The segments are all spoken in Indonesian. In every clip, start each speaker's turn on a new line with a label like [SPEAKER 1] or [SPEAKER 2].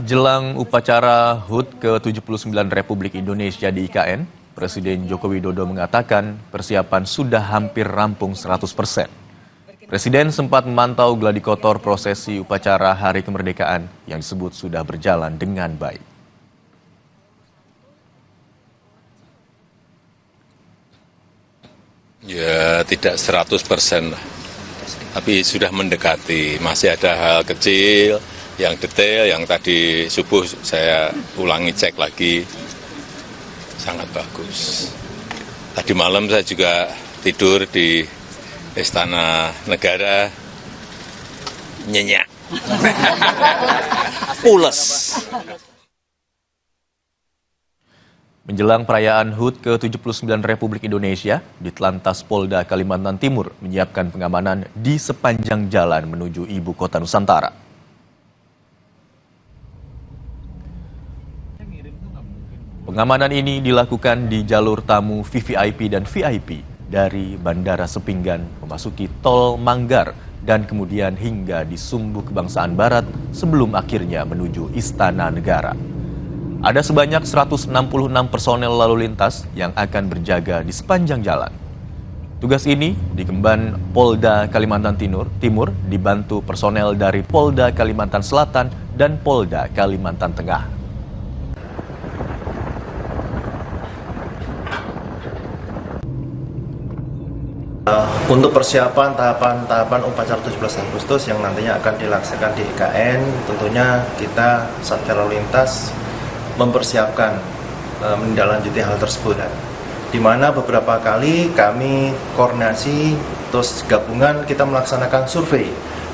[SPEAKER 1] Jelang upacara HUT ke-79 Republik Indonesia di IKN, Presiden Joko Widodo mengatakan persiapan sudah hampir rampung 100%. Presiden sempat memantau gladi kotor prosesi upacara Hari Kemerdekaan yang disebut sudah berjalan dengan baik.
[SPEAKER 2] Ya, tidak 100% lah, tapi sudah mendekati. Masih ada hal kecil, yang detail, yang tadi subuh saya ulangi cek lagi, sangat bagus. Tadi malam saya juga tidur di Istana Negara, nyenyak, pules.
[SPEAKER 1] Menjelang perayaan HUT ke-79 Republik Indonesia, Ditlantas Polda Kalimantan Timur menyiapkan pengamanan di sepanjang jalan menuju Ibu Kota Nusantara. Pengamanan ini dilakukan di jalur tamu VVIP dan VIP dari Bandara Sepinggan memasuki Tol Manggar dan kemudian hingga di Sumbu Kebangsaan Barat sebelum akhirnya menuju Istana Negara. Ada sebanyak 166 personel lalu lintas yang akan berjaga di sepanjang jalan. Tugas ini digemban Polda Kalimantan Timur dibantu personel dari Polda Kalimantan Selatan dan Polda Kalimantan Tengah.
[SPEAKER 3] Untuk persiapan tahapan upacara 17 Agustus yang nantinya akan dilaksanakan di IKN, tentunya kita Satgas Lalu Lintas mempersiapkan menindaklanjuti hal tersebut, di mana beberapa kali kami koordinasi terus gabungan kita melaksanakan survei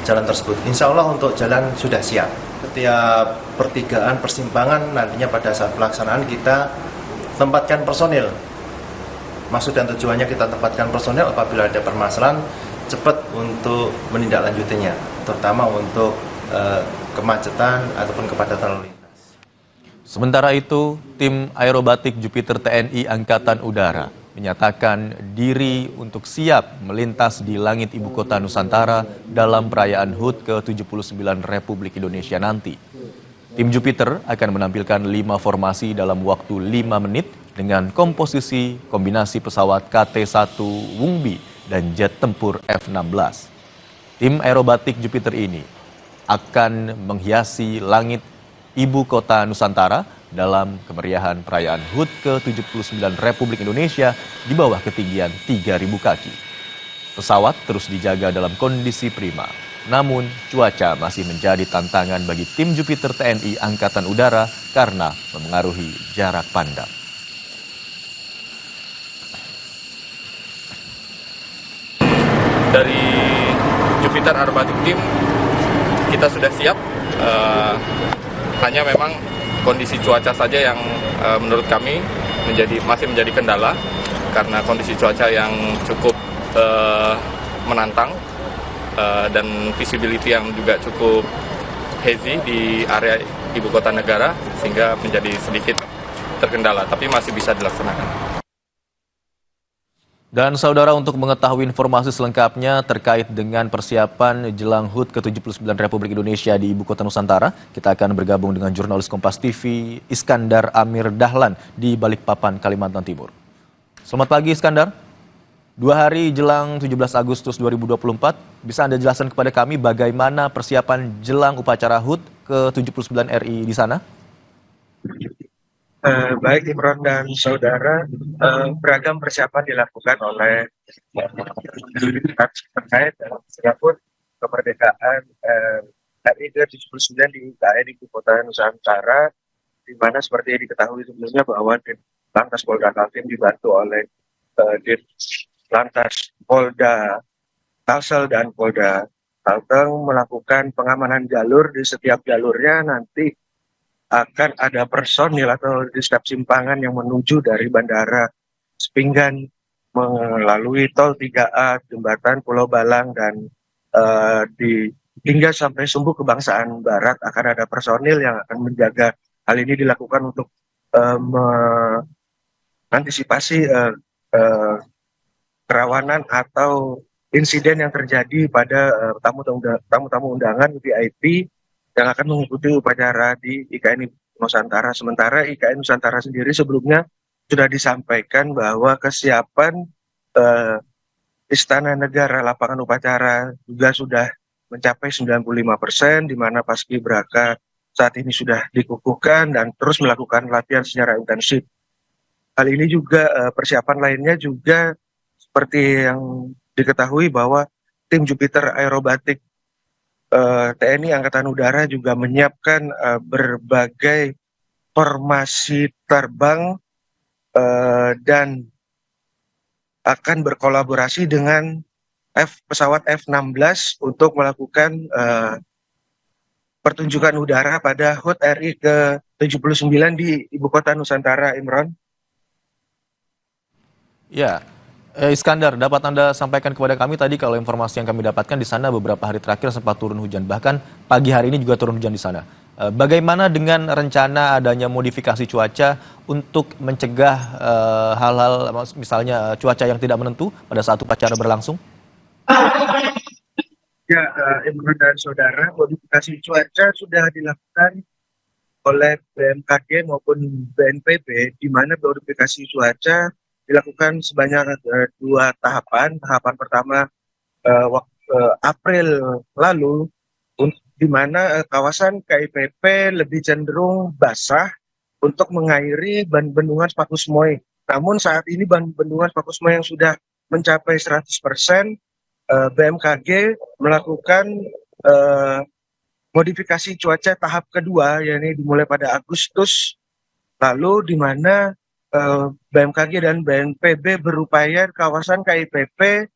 [SPEAKER 3] jalan tersebut. Insya Allah untuk jalan sudah siap. Setiap pertigaan persimpangan nantinya pada saat pelaksanaan kita tempatkan personil. Maksud dan tujuannya kita tempatkan personel apabila ada permasalahan cepat untuk menindaklanjutinya, terutama untuk kemacetan ataupun kepadatan lalu lintas.
[SPEAKER 1] Sementara itu, tim aerobatik Jupiter TNI Angkatan Udara menyatakan diri untuk siap melintas di langit Ibu Kota Nusantara dalam perayaan HUT ke-79 Republik Indonesia nanti. Tim Jupiter akan menampilkan 5 formasi dalam waktu 5 menit dengan komposisi kombinasi pesawat KT-1 Wungbi dan jet tempur F-16. Tim aerobatik Jupiter ini akan menghiasi langit Ibu Kota Nusantara dalam kemeriahan perayaan HUT ke-79 Republik Indonesia di bawah ketinggian 3.000 kaki. Pesawat terus dijaga dalam kondisi prima, namun cuaca masih menjadi tantangan bagi tim Jupiter TNI Angkatan Udara karena memengaruhi jarak pandang.
[SPEAKER 4] Dari Jupiter Aerobatic Team kita sudah siap, hanya memang kondisi cuaca saja yang menurut kami masih menjadi kendala karena kondisi cuaca yang cukup menantang dan visibility yang juga cukup hazy di area Ibu Kota Negara sehingga menjadi sedikit terkendala, tapi masih bisa dilaksanakan.
[SPEAKER 1] Dan saudara, untuk mengetahui informasi selengkapnya terkait dengan persiapan jelang HUT ke-79 Republik Indonesia di Ibu Kota Nusantara, kita akan bergabung dengan jurnalis Kompas TV Iskandar Amir Dahlan di Balikpapan, Kalimantan Timur. Selamat pagi Iskandar. 2 hari jelang 17 Agustus 2024, bisa Anda jelaskan kepada kami bagaimana persiapan jelang upacara HUT ke-79 RI di sana?
[SPEAKER 5] Baik Imron dan saudara, beragam persiapan dilakukan oleh terkait dalam menyambut kemerdekaan RI ke-79 di IKN Ibu Kota Nusantara, di mana seperti diketahui sebelumnya bahwa Ditlantas Polda Kaltim dibantu oleh Ditlantas Polda Kalsel dan Polda Kalteng melakukan pengamanan jalur. Di setiap jalurnya nanti akan ada personil atau di setiap simpangan yang menuju dari Bandara Sepinggan melalui Tol 3A, Jembatan Pulau Balang, dan hingga sampai Sumbu Kebangsaan Barat akan ada personil yang akan menjaga. Hal ini dilakukan untuk mengantisipasi kerawanan atau insiden yang terjadi pada tamu-tamu undangan VIP yang akan mengikuti upacara di IKN Nusantara. Sementara IKN Nusantara sendiri sebelumnya sudah disampaikan bahwa kesiapan Istana Negara lapangan upacara juga sudah mencapai 95%, di mana Paskibraka saat ini sudah dikukuhkan dan terus melakukan latihan secara intensif. Hal ini juga persiapan lainnya juga seperti yang diketahui bahwa tim Jupiter Aerobatik TNI Angkatan Udara juga menyiapkan berbagai formasi terbang dan akan berkolaborasi dengan pesawat F-16 untuk melakukan pertunjukan udara pada HUT RI ke-79 di Ibu Kota Nusantara, Imron.
[SPEAKER 1] Ya, Iskandar, dapat Anda sampaikan kepada kami tadi kalau informasi yang kami dapatkan di sana beberapa hari terakhir sempat turun hujan, bahkan pagi hari ini juga turun hujan di sana. Bagaimana dengan rencana adanya modifikasi cuaca untuk mencegah hal-hal misalnya cuaca yang tidak menentu pada saat upacara berlangsung?
[SPEAKER 5] Ya, Imron dan saudara, modifikasi cuaca sudah dilakukan oleh BMKG maupun BNPB, di mana modifikasi cuaca dilakukan sebanyak 2 tahapan. Tahapan pertama April lalu, di mana kawasan KIPP lebih cenderung basah untuk mengairi bendungan Sepaku Semoy. Namun saat ini bendungan Sepaku Semoy yang sudah mencapai 100%, BMKG melakukan modifikasi cuaca tahap kedua, yakni dimulai pada Agustus lalu, di mana BMKG dan BNPB berupaya kawasan KIPP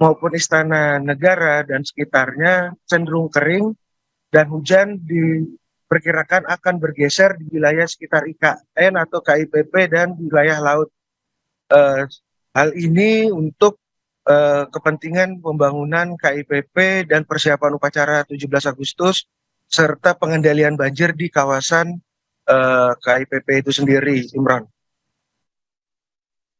[SPEAKER 5] maupun Istana Negara dan sekitarnya cenderung kering dan hujan diperkirakan akan bergeser di wilayah sekitar IKN atau KIPP dan wilayah laut. Hal ini untuk kepentingan pembangunan KIPP dan persiapan upacara 17 Agustus serta pengendalian banjir di kawasan KIPP itu sendiri, Imran.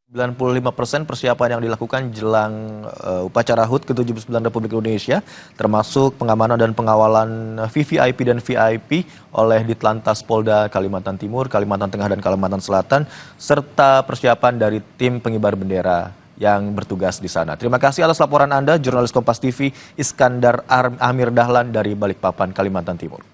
[SPEAKER 1] 95% persiapan yang dilakukan jelang upacara HUT ke-79 Republik Indonesia, termasuk pengamanan dan pengawalan VVIP dan VIP oleh Ditlantas Polda Kalimantan Timur, Kalimantan Tengah, dan Kalimantan Selatan, serta persiapan dari tim pengibar bendera yang bertugas di sana. Terima kasih atas laporan Anda, jurnalis Kompas TV Iskandar Amir Dahlan dari Balikpapan, Kalimantan Timur.